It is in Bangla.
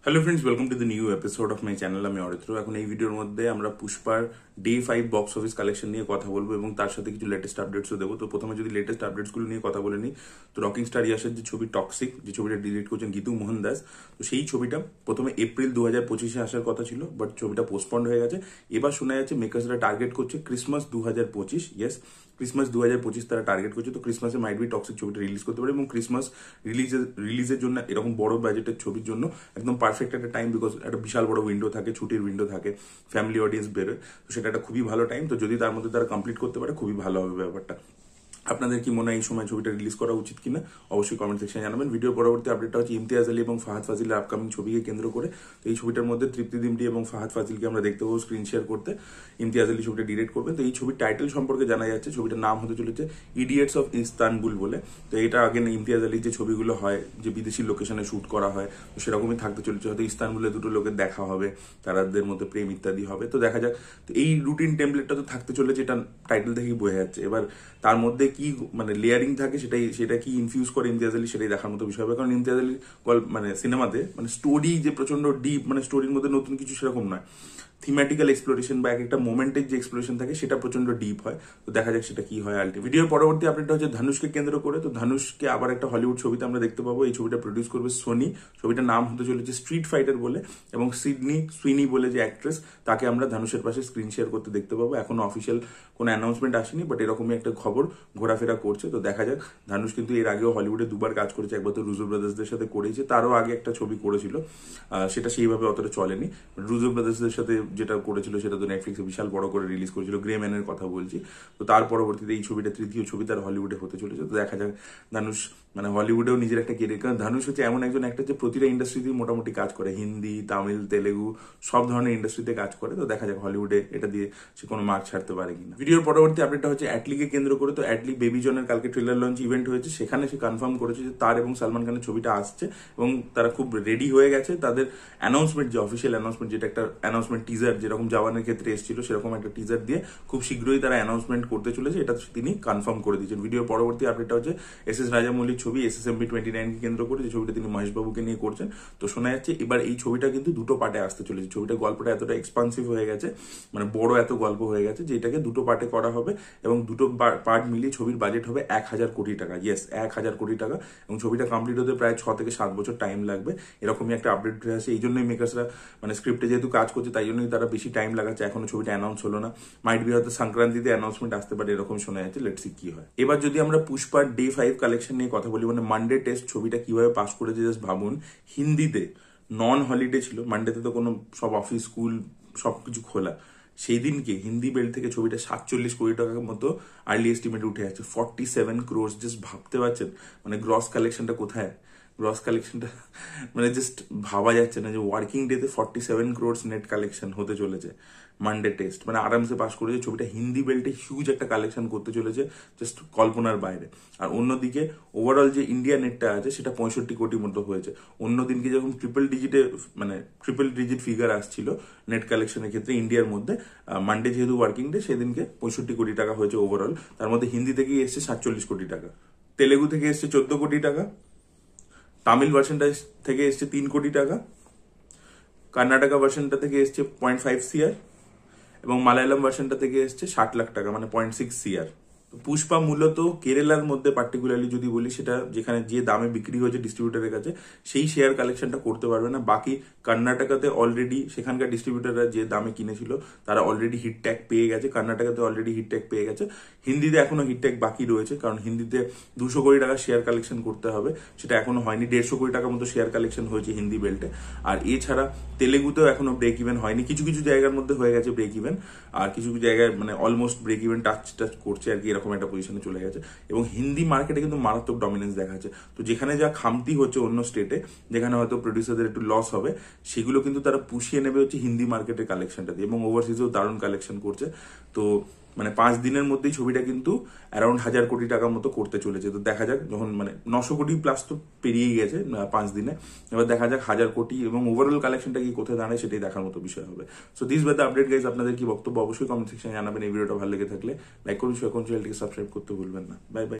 Hello friends, welcome to the new episode of my channel. আমি অরিত্র। এখন এই ভিডিওর মধ্যে আমরা পুষ্পার ডে 5 বক্স অফিস কালেকশন নিয়ে কথা বলবো এবং তার সাথে কিছু লেটেস্ট আপডেটসও দেবো। তো প্রথমে যদি লেটেস্ট আপডেটসগুলো নিয়ে কথা বলে নিই, তো রকিং স্টার ইয়াসের যে ছবি টক্সিক, যে ছবিটা ডিরেক্ট করছেন গীতু মোহন দাস, তো সেই ছবিটা প্রথমে এপ্রিল 2025-এ আসার কথা ছিল, বাট ছবিটা পোস্টপন্ড হয়ে গেছে। এবার শোনা যাচ্ছে মেকার্সরা টার্গেট করছে ক্রিসমাস 2025। ইয়েস, ক্রিসমাস 2025 তারা টার্গেট করছে। তো ক্রিসমাসে মাইট বি টক্সিক ছবিটা রিলিজ করতে পারে এবং ক্রিসমাস রিলিজের জন্য এরকম বড় বাজেটের ছবির জন্য একদম পারফেক্ট একটা টাইম, বিকজ একটা বিশাল বড় উইন্ডো থাকে, ছুটির উইন্ডো থাকে, ফ্যামিলি অডিয়েন্স বেরোয়, তো সেটা একটা খুবই ভালো টাইম। তো যদি তার মধ্যে তারা কমপ্লিট করতে পারে খুবই ভালো হবে ব্যাপারটা। আপনাদের কি মনে হয় এই সময় ছবিটা রিলিজ করা উচিত কিনা অবশ্যই কমেন্ট সেকশনে জানাবেন। ভিডিওর পরবর্তী আপডেটটা হচ্ছে ইমতিয়াজ আলী এবং ফাহাদ ফাজিলের আপকামিং ছবিকে কেন্দ্র করে। তো এই ছবিটার মধ্যে তৃপ্তি দিমটি এবং ফাহাদ ফাজিলকে আমরা দেখতে পাবো স্ক্রিন শেয়ার করতে। ইমতিয়াজ আলী ছবিটা ডিরেক্ট করবেন। তো এই ছবির টাইটেল সম্পর্কে জানা যাচ্ছে, ছবিটার নাম হতে চলেছে ইডিয়েটস অফ ইস্তানবুল বলে। তো এটা আগে ইমতিয়াজ আলীর যে ছবিগুলো হয়, যে বিদেশি লোকেশনে শুট করা হয়, তো সেরকমই থাকতে চলেছে। হয়তো ইস্তানবুলে দুটো লোকের দেখা হবে, তাদের মধ্যে প্রেম ইত্যাদি হবে। তো দেখা যাক। তো এই রুটিন টেমপ্লেটটা তো থাকতে চলেছে, এটা টাইটেল থেকেই বোঝা যাচ্ছে। এবার তার মধ্যে কি মানে লেয়ারিং থাকে, সেটা কি ইনফিউজ করে ইমতিয়াজ আলী, সেটাই দেখার মতো বিষয় হবে। কারণ ইমতিয়াজ আলীর মানে সিনেমাতে মানে স্টোরি যে প্রচন্ড ডিপ, মানে স্টোরির মধ্যে নতুন কিছু সেরকম নয়, থিমেটিক্যাল এক্সপ্লোরেশন বা এক একটা মোমেন্টের যে এক্সপ্লোরেশন থাকে সেটা প্রচন্ড ডিপ হয়। তো দেখা যাক সেটা কি হয় আলটি। ভিডিওর পরবর্তী আপডেটটা হচ্ছে ধানুষকে কেন্দ্র করে। তো ধানুষকে আবার একটা হলিউড ছবিতে আমরা দেখতে পাবো। এই ছবিটা প্রডিউস করবে সোনি। ছবিটার নাম হতে চলেছে স্ট্রিট ফাইটার বলে, এবং সিডনি সুইনি বলে যে অ্যাক্ট্রেস, তাকে আমরা ধানুষের পাশে স্ক্রিন শেয়ার করতে দেখতে পাবো। এখনো অফিসিয়াল কোনো অ্যানাউন্সমেন্ট আসেনি, বাট এরকমই একটা খবর ঘোরাফেরা করছে। তো দেখা যাক। ধানুষ কিন্তু এর আগেও হলিউডে দুবার কাজ করেছে, একবার তো রুজো ব্রাদার্সদের সাথে করেছে, তারও আগে একটা ছবি করেছিল, সেটা সেইভাবে অতটা চলেনি। রুজো ব্রাদার্সদের সাথে যেটা করেছিল সেটা তো নেটফ্লিক্সে বিশাল বড় করে রিলিজ করেছিল, গ্রে ম্যানের কথা বলছি। তো তার পরবর্তীতে এই ছবিটা তৃতীয় ছবি তার হলিউডে হতে চলেছে। তো দেখা যাক ধানুষ মানে হলিউডেও নিজের একটা কেরিয়ার, কারণ ধানুষ হচ্ছে এমন একজন একটা যে প্রতিটা ইন্ডাস্ট্রিতেই মোটামুটি কাজ করে, হিন্দি, তামিল, তেলেগু সব ধরনের ইন্ডাস্ট্রিতে কাজ করে। তো দেখা যাক হলিউডে এটা দিয়ে সে কোনো মার্ক ছাড়তে পারে কিনা। ভিডিওর পরবর্তী আপডেটটা হচ্ছে অ্যাটলিকে কেন্দ্র করে। তো অ্যাটলি বেবি জনের কালকে ট্রেলার লঞ্চ ইভেন্ট হয়েছে, সেখানে সে কনফার্ম করেছে যে তার এবং সালমান খানের ছবিটা আসছে এবং তারা খুব রেডি হয়ে গেছে। তাদের অ্যানাউন্সমেন্ট, যে অফিসিয়াল অ্যানাউন্সমেন্ট, যেটা একটা অ্যানাউন্সমেন্ট টিজার, যেরকম জওয়ানের ক্ষেত্রে এসেছিল সেরকম একটা টিজার দিয়ে খুব শীঘ্রই তারা অ্যানাউন্সমেন্ট করতে চলেছে, এটা তিনি কনফার্ম করে দিয়েছেন। ভিডিওর পরবর্তী আপডেটটা হচ্ছে এস রাজামৌলির ছবি SSMB 29কে কেন্দ্র করে, যে ছবিটা তিনি মহেশবাবুকে নিয়ে করছেন। তো শোনা যাচ্ছে এবার এই ছবিটা কিন্তু দুটো পার্টে আসতে চলেছে। ছবিটা গল্পটা এতটা এক্সপান্সিভ হয়ে গেছে, মানে বড় এত গল্প হয়ে গেছে যে এটাকে দুটো পার্টে করা হবে এবং দুটো পার্ট মিলিয়ে ছবির বাজেট হবে 1000 কোটি টাকা। ইয়েস, 1000 কোটি টাকা। এবং ছবিটা কমপ্লিট হতে প্রায় 6 থেকে 7 বছর টাইম লাগবে, এরকমই একটা আপডেট উঠে আসে। এই জন্যই মেকার্সরা মানে স্ক্রিপ্টে যেহেতু কাজ করছে, তাই জন্যই তারা বেশি টাইম লাগাচ্ছে। এখনো ছবিটা অ্যানাউন্স হলো না, মাইট বি হয়তো সংক্রান্তিতে অ্যানাউন্সমেন্ট আসতে পারে, এরকম শোনা যাচ্ছে। লেটস সি কি হয়। এবার যদি আমরা পুষ্পার ডে 5 কালেকশন নিয়ে কথা বলি, মানে মানডে টেস্ট ছবিটা কিভাবে পাস করেছে জাস্ট ভাবুন। হিন্দিতে নন হলিডে ছিল, মানডেতে তো কোনো সব অফিস স্কুল সবকিছু খোলা, সেই দিনকে হিন্দি বেল্ট থেকে ছবিটা 47 কোটি টাকার মতো আর্লি এস্টিমেট উঠে আছে। 47 ক্রোর্স, জাস্ট ভাবতে পারছেন মানে গ্রস কালেকশনটা কোথায়? গ্রস কালেকশনটা মানে জাস্ট ভাবা যাচ্ছে না যে ওয়ার্কিং ডেতে 47 ক্রোর্স নেট কালেকশন হতে চলেছে মানডে টেস্ট। মানে আরামসে পাস করেছে ছবিটা, হিন্দি বেল্টে হিউজ একটা কালেকশন করতে চলেছে, জাস্ট কল্পনার বাইরে। আর অন্যদিকে ওভারঅল যে ইন্ডিয়া নেটটা আছে সেটা 65 কোটির মতো হয়েছে। অন্যদিনকে যখন ট্রিপল ডিজিট ফিগার আসছিল নেট কালেকশনের ক্ষেত্রে ইন্ডিয়ার মধ্যে, মানডে যেহেতু ওয়ার্কিং ডে, সেদিনকে 65 কোটি টাকা হয়েছে ওভারঅল। তার মধ্যে হিন্দি থেকেই এসছে 47 কোটি টাকা, তেলেগু থেকে এসছে 14 কোটি টাকা, তামিল ভার্সনটা থেকে এসছে 3 কোটি টাকা, কর্ণাটকা ভার্সনটা থেকে এসছে 0.5 CR, এবং মালায়ালাম ভার্সনটা থেকে এসছে 60 লাখ টাকা, মানে 0.6 CR। পুষ্পা মূলত কেরালার মধ্যে পার্টিকুলারলি যদি বলি, সেটা যেখানে যে দামে বিক্রি হয়েছে ডিস্ট্রিবিউটারের কাছে, সেই শেয়ার কালেকশনটা করতে পারবে না। বাকি কর্ণাটকাতে অলরেডি সেখানকার ডিস্ট্রিবিউটাররা যে দামে কিনেছিল তারা অলরেডি হিট ট্যাগ পেয়ে গেছে, কর্ণাটকাতে অলরেডি হিট ট্যাগ পেয়ে গেছে। হিন্দিতে এখনো হিট ট্যাগ বাকি রয়েছে, কারণ হিন্দিতে 200 কোটি টাকা শেয়ার কালেকশন করতে হবে, সেটা এখনো হয়নি। 150 কোটি টাকার মতো শেয়ার কালেকশন হয়েছে হিন্দি বেল্টে। আর এছাড়া তেলেগুতেও এখনো ব্রেক ইভেন হয়নি, কিছু কিছু জায়গার মধ্যে হয়ে গেছে ব্রেক ইভেন, আর কিছু কিছু জায়গায় মানে অলমোস্ট ব্রেক ইভেন টাচ করছে আর কি, এরকম একটা পজিশনে চলে গেছে। এবং হিন্দি মার্কেটে কিন্তু মারাত্মক ডমিনেন্স দেখা যাচ্ছে। তো যেখানে যা খামতি হচ্ছে অন্য স্টেটে, যেখানে হয়তো প্রডিউসারদের একটু লস হবে, সেগুলো কিন্তু তারা পুষিয়ে নেবে হচ্ছে হিন্দি মার্কেটের কালেকশনটা দিয়ে, এবং ওভারসিজেও দারুণ কালেকশন করছে। তো মানে 5 দিনের মধ্যেই ছবিটা কিন্তু অ্যারাউন্ড 1000 কোটি টাকার মতো করতে চলেছে। তো দেখা যাক, যখন মানে 900 কোটি প্লাস তো পেরিয়েই গেছে 5 দিনে, এবার দেখা যাক 1000 কোটি এবং ওভারঅল কালেকশনটা কি কোথায় দাঁড়ায় সেটাই দেখার মতো বিষয় হবে। So this was the update guys. আপনাদের কি বক্তব্য অবশ্যই কমেন্ট সেকশনে জানাবেন। এই ভিডিওটা ভালো লেগে থাকলে লাইক করুন, শেয়ার করুন, চ্যানেলটিকে সাবস্ক্রাইব করতে ভুলবেন না। Bye bye.